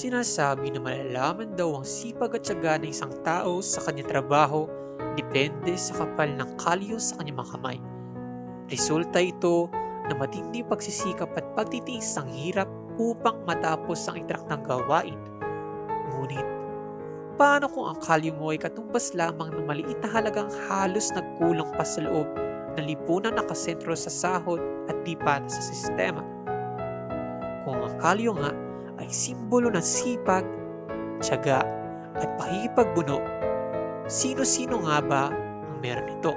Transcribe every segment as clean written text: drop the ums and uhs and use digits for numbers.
Sinasabi na malalaman daw ang sipag at tiyaga ng isang tao sa kanyang trabaho depende sa kapal ng kalyo sa kanyang mga kamay. Resulta ito na matinding pagsisikap at pagtitiis ng hirap upang matapos ang itrak ng gawain. Ngunit, paano kung ang kalyo mo ay katumbas lamang ng maliit na halagang halos nagkulong pa sa loob ng lipunan nakasentro sa sahod at di para sa sistema? Kung ang kalyo nga ay simbolo ng sipag, tiyaga at pakikipagbuno, sino-sino nga ba ang meron nito?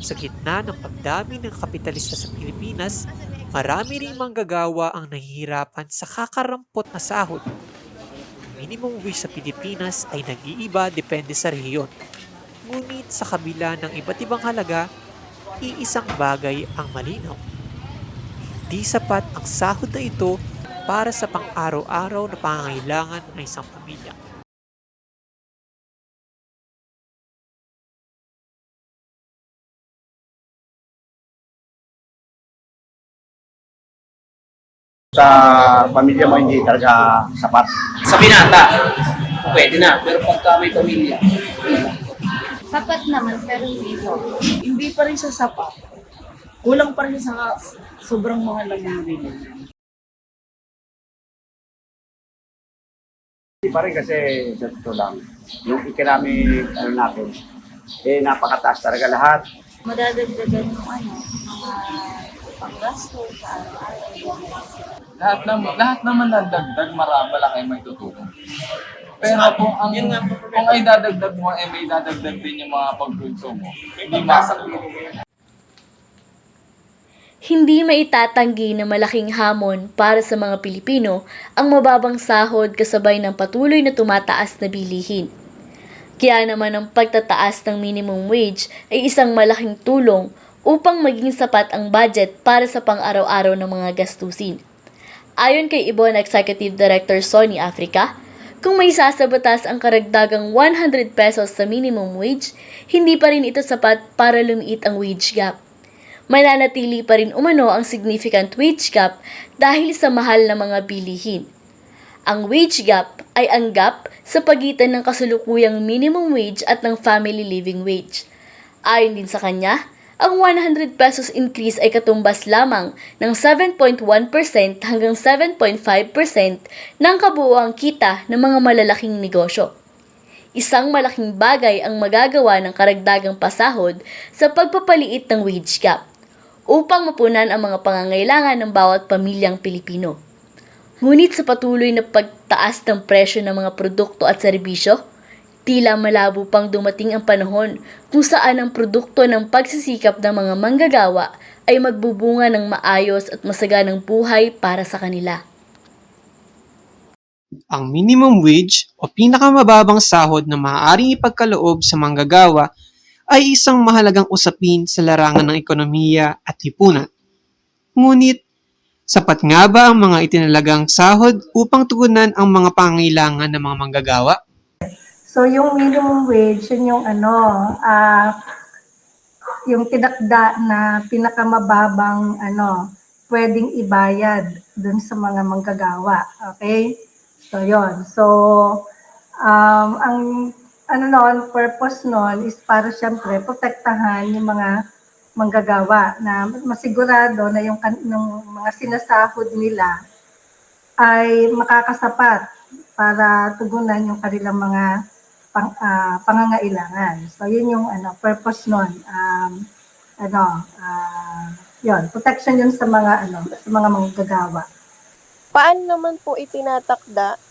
Sa gitna ng pagdami ng kapitalista sa Pilipinas, marami ring manggagawa ang nahihirapan sa kakarampot na sahod. Ang minimum wage sa Pilipinas ay nag-iiba depende sa rehiyon. Ngunit sa kabila ng iba't ibang halaga, iisang bagay ang malinaw. Hindi sapat ang sahod na ito para sa pang-araw-araw na pangangailangan ng isang pamilya. Sa pamilya mo hindi talaga sapat. Sa binata, pwede na. Pero pagka may pamilya, Sapat naman, pero hindi so. Hindi pa rin siya sapat. Kulang pa rin siya sa sobrang mahal ng mga bilhin. Hindi pa rin kasi sa totoo lang, yung economic natin, napakataas talaga lahat. Madadagdagan yung mga panggasto sa araw-araw. Lahat naman na dagdag, malaki may tutulong. Pero kung ay dadagdag mo, may dadagdag din yung mga pagkonsumo. Hindi masakit. Hindi maitatanggi na malaking hamon para sa mga Pilipino ang mababang sahod kasabay ng patuloy na tumataas na bilihin. Kaya naman ang pagtataas ng minimum wage ay isang malaking tulong upang maging sapat ang budget para sa pang-araw-araw ng mga gastusin. Ayon kay Ibon Executive Director Sony Africa, kung may sasabatas ang karagdagang 100 pesos sa minimum wage, hindi pa rin ito sapat para lumiit ang wage gap. Mananatili pa rin umano ang significant wage gap dahil sa mahal na mga bilihin. Ang wage gap ay ang gap sa pagitan ng kasalukuyang minimum wage at ng family living wage. Ayon din sa kanya, ang 100 pesos increase ay katumbas lamang ng 7.1% hanggang 7.5% ng kabuuang kita ng mga malalaking negosyo. Isang malaking bagay ang magagawa ng karagdagang pasahod sa pagpapaliit ng wage gap upang mapunan ang mga pangangailangan ng bawat pamilyang Pilipino. Ngunit sa patuloy na pagtaas ng presyo ng mga produkto at serbisyo, tila malabo pang dumating ang panahon kung saan ang produkto ng pagsisikap ng mga manggagawa ay magbubunga ng maayos at masaganang buhay para sa kanila. Ang minimum wage o pinakamababang sahod na maaaring ipagkaloob sa manggagawa ay isang mahalagang usapin sa larangan ng ekonomiya at lipunan. Ngunit, sapat nga ba ang mga itinalagang sahod upang tugunan ang mga pangangailangan ng mga manggagawa? So yung minimum wage, yun yung yung tinakda na pinakamababang pwedeng ibayad dun sa mga manggagawa. Okay? So yon. So ang purpose nun is para siyempre protektahan yung mga manggagawa na masigurado na yung mga sinasahod nila ay makakasapat para tugunan yung kanilang mga pangangailangan. So yun yung purpose nun. Yun, protection yun sa mga manggagawa. Paano naman po itinatakda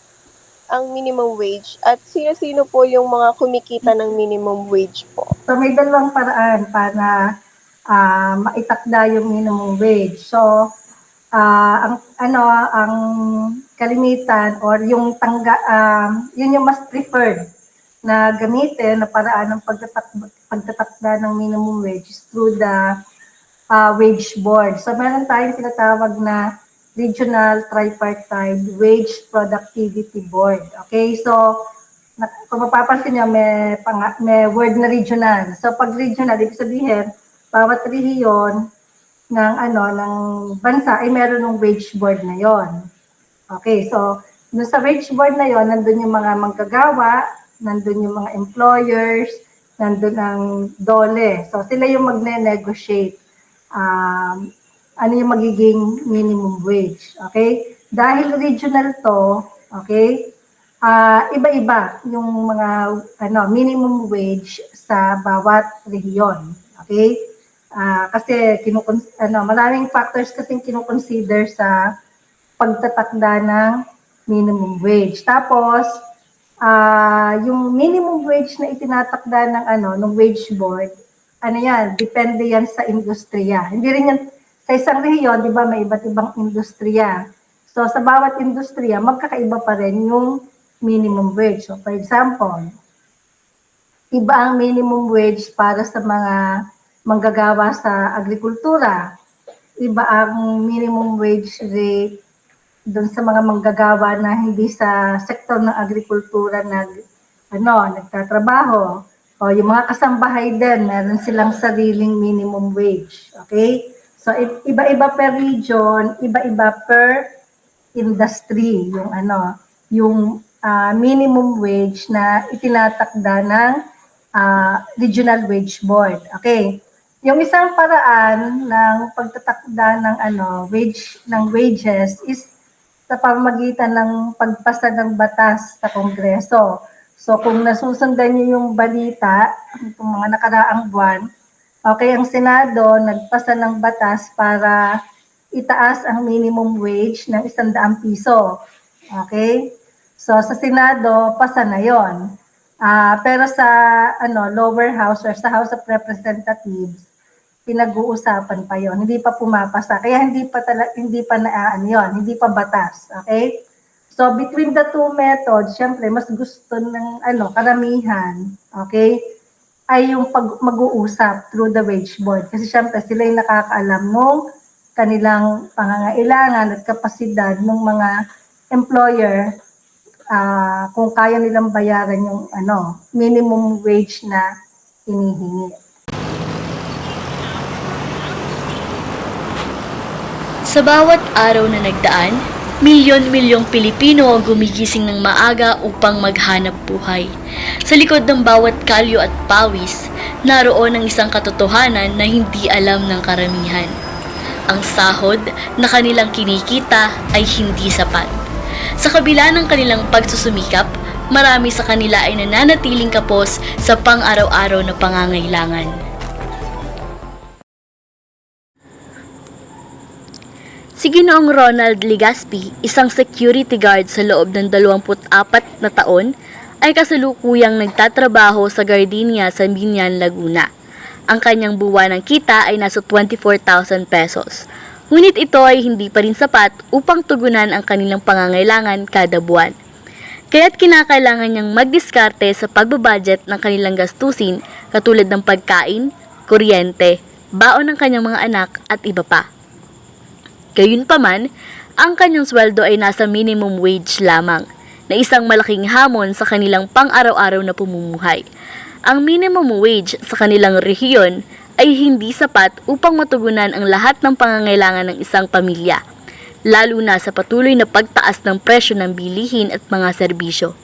ang minimum wage at sino-sino po yung mga kumikita ng minimum wage po? So may dalawang paraan para maitakda yung minimum wage. So ang kalimitan or yung yun yung mas preferred na gamitin na paraan ng pagtatakda ng minimum wage through the wage board. So meron tayong tinatawag na Regional Tripartite Wage Productivity Board. Okay, so kung mapapansin niyo, may word na regional. So pag regional, ibig sabihin, bawat rehiyon ng bansa ay meron ng wage board na yon. Okay, so dun sa wage board na yon, nandun yung mga manggagawa, nandun yung mga employers, nandun ang DOLE. So sila yung magne-negotiate ano yung magiging minimum wage. Okay? Dahil regional to, okay, iba-iba yung mga minimum wage sa bawat rehiyon. Okay? Kasi maraming factors kasing kinukonsider sa pagtatakda ng minimum wage. Tapos, yung minimum wage na itinatakda ng wage board, depende yan sa industriya. Hindi rin yan, sa isang rehiyon, di ba, may iba't ibang industriya. So, sa bawat industriya, magkakaiba pa rin yung minimum wage. So, for example, iba ang minimum wage para sa mga manggagawa sa agrikultura. Iba ang minimum wage rate doon sa mga manggagawa na hindi sa sektor ng agrikultura nagtatrabaho. O yung mga kasambahay din, meron silang sariling minimum wage. Okay? So iba-iba per region, iba-iba per industry yung minimum wage na itinatakda ng regional wage board. Okay? Yung isang paraan ng pagtatakda ng wages is sa pamamagitan ng pagpasa ng batas sa Kongreso. So kung nasusundan niyo yung balita, itong mga nakaraang buwan, okay, ang Senado nagpasa ng batas para itaas ang minimum wage ng 100 piso. Okay? So sa Senado, pasa na yon. Pero sa lower house or sa House of Representatives, pinag-uusapan pa yon, hindi pa pumapasa. Kaya hindi pa hindi pa batas. Okay? So between the two methods, syempre mas gusto ng karamihan, okay, ay yung mag-uusap through the wage board. Kasi syempre sila yung nakakaalam ng kanilang pangangailangan at kapasidad ng mga employer kung kaya nilang bayaran yung minimum wage na hinihingi. Sa bawat araw na nagdaan, milyon-milyong Pilipino ang gumigising ng maaga upang maghanap buhay. Sa likod ng bawat kalyo at pawis, naroon ang isang katotohanan na hindi alam ng karamihan. Ang sahod na kanilang kinikita ay hindi sapat. Sa kabila ng kanilang pagsusumikap, marami sa kanila ay nananatiling kapos sa pang-araw-araw na pangangailangan. Si Ginoong Ronald Legaspi, isang security guard sa loob ng 24 na taon, ay kasalukuyang nagtatrabaho sa Gardenia sa Binyan, Laguna. Ang kanyang buwanang kita ay nasa 24,000 pesos. Ngunit ito ay hindi pa rin sapat upang tugunan ang kanilang pangangailangan kada buwan. Kaya't kinakailangan niyang magdiskarte sa pagbabudget ng kanilang gastusin katulad ng pagkain, kuryente, baon ng kanyang mga anak at iba pa. Gayunpaman, ang kanyang sweldo ay nasa minimum wage lamang, na isang malaking hamon sa kanilang pang-araw-araw na pamumuhay. Ang minimum wage sa kanilang rehiyon ay hindi sapat upang matugunan ang lahat ng pangangailangan ng isang pamilya, lalo na sa patuloy na pagtaas ng presyo ng bilihin at mga serbisyo.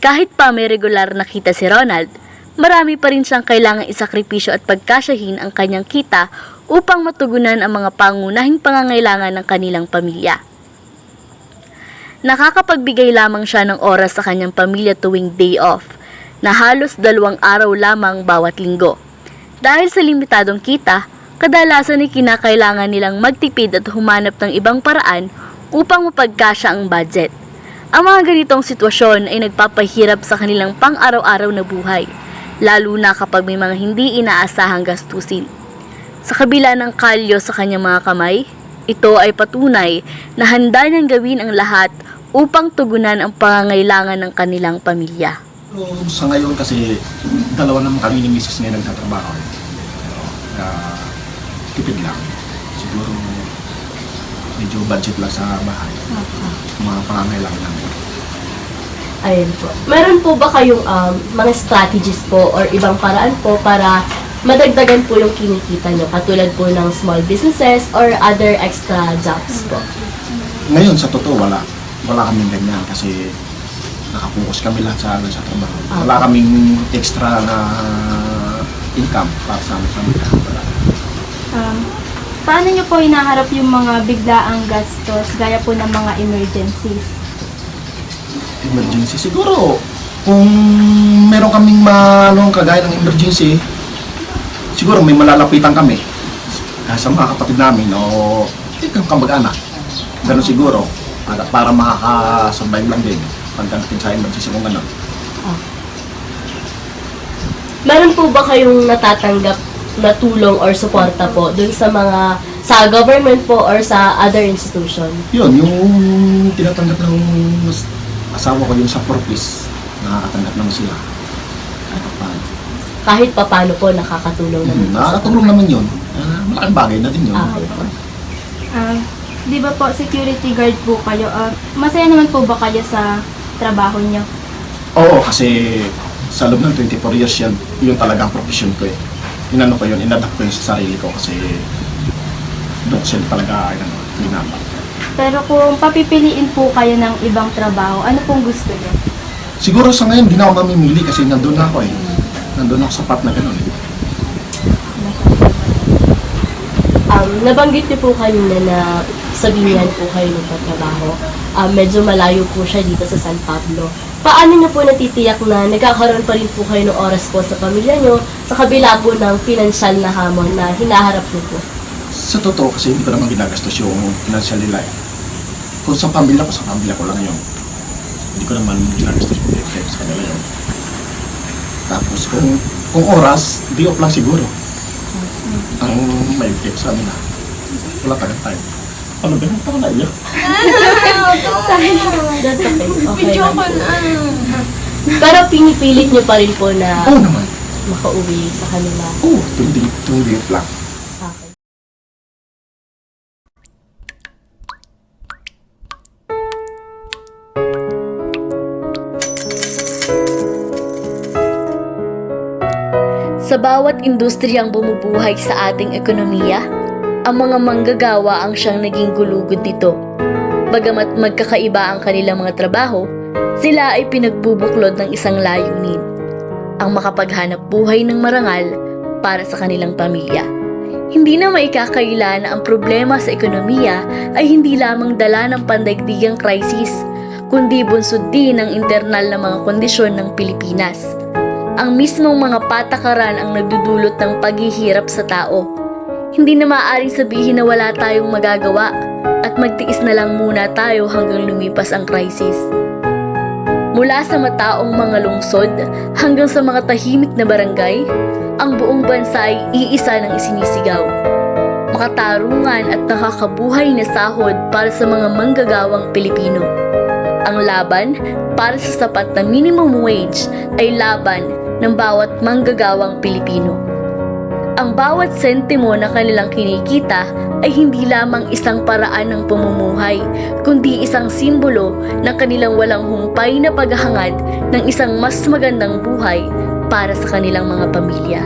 Kahit pa may regular na kita si Ronald, marami pa rin siyang kailangang isakripisyo at pagkasyahin ang kanyang kita upang matugunan ang mga pangunahing pangangailangan ng kanilang pamilya. Nakakapagbigay lamang siya ng oras sa kanyang pamilya tuwing day off, na halos 2 araw lamang bawat linggo. Dahil sa limitadong kita, kadalasan ay kinakailangan nilang magtipid at humanap ng ibang paraan upang mapagkasya ang budget. Ang mga ganitong sitwasyon ay nagpapahirap sa kanilang pang-araw-araw na buhay, lalo na kapag may mga hindi inaasahang gastusin. Sa kabila ng kalyo sa kanyang mga kamay, ito ay patunay na handa niyang gawin ang lahat upang tugunan ang pangangailangan ng kanilang pamilya. Sa ngayon kasi, 2 naman kami ni Mrs. na nagtatrabaho. Tipid lang. Siguro medyo budget lang sa bahay. Mga pangangailangan namin. Ayun po. Meron po ba kayong mga strategies po or ibang paraan po para madagdagan po yung kinikita nyo, katulad po ng small businesses or other extra jobs po? Ngayon, sa totoo, wala. Wala kaming ganyan kasi nakapokus kami lahat sa trabaho. Wala kaming extra na income para sa aming pamilya. Wala. Paano nyo po hinaharap yung mga biglaang gastos gaya po ng mga emergencies? Emergency, siguro, kung meron kaming kagaya ng emergency, siguro may malalapitan kami sa mga kapatid namin o ikang kamag-anak. Ganun siguro, para makakasurvive lang din pagdating sa emergency kung gano'n. Meron po ba kayong natatanggap na tulong or suporta po dun sa government po or sa other institution? Yun, yung tinatanggap ng asawa ko yung sa purpose, nakakatanggap naman sila. Kahit papano po nakakatulong naman po sa Nakakatulong naman yun. Malaking bagay na din yun. Okay po. Di ba po, security guard po kayo? Masaya naman po ba kayo sa trabaho nyo? Oo, kasi sa loob ng 24 years yan, yun talagang profession ko eh. Inano ko yun, inadapt ko yun sa sarili ko kasi doon sila talaga ginamit. Pero kung papipiliin po kayo ng ibang trabaho, ano pong gusto nyo? Siguro sa ngayon, di na ako mamimili kasi nandun na ako eh. Nandun ako sa part na gano'n eh. Nabanggit niyo po kanina na sabihan po kayo ng pagtrabaho. Medyo malayo po siya dito sa San Pablo. Paano niyo po natitiyak na nagkakaroon pa rin po kayo ng oras po sa pamilya niyo sa kabila po ng pinansyal na hamon na hinaharap niyo po? Sa totoo kasi hindi ko naman ginagastos yung financial nila eh. Kung sa pamilya ko lang yun. Hindi ko naman ginagastos yung pay sa kanila yun. Tapos kung oras, di off lang siguro. Ang may tip sa amin na wala tagang time. Ano ba yung na iyo? That's okay. Okay lang po. Pero pinipilit niyo pa rin po na Oo naman. makauwi sa kanila. Oo, tundi lang. Okay. Sa bawat industriyang bumubuhay sa ating ekonomiya, ang mga manggagawa ang siyang naging gulugod nito. Bagamat magkakaiba ang kanilang mga trabaho, sila ay pinagbubuklod ng isang layunin, ang makapaghanap buhay ng marangal para sa kanilang pamilya. Hindi na maikakaila na ang problema sa ekonomiya ay hindi lamang dala ng pandaigdigang krisis, kundi bunsod din ng internal na mga kondisyon ng Pilipinas. Ang mismong mga patakaran ang nagdudulot ng paghihirap sa tao. Hindi na maaaring sabihin na wala tayong magagawa at magtiis na lang muna tayo hanggang lumipas ang krisis. Mula sa mataong mga lungsod hanggang sa mga tahimik na barangay, ang buong bansa ay iisa ng isinisigaw. Makatarungan at nakakabuhay na sahod para sa mga manggagawang Pilipino. Ang laban para sa sapat na minimum wage ay laban ng bawat manggagawang Pilipino. Ang bawat sentimo na kanilang kinikita ay hindi lamang isang paraan ng pamumuhay, kundi isang simbolo ng kanilang walang humpay na paghahangad ng isang mas magandang buhay para sa kanilang mga pamilya.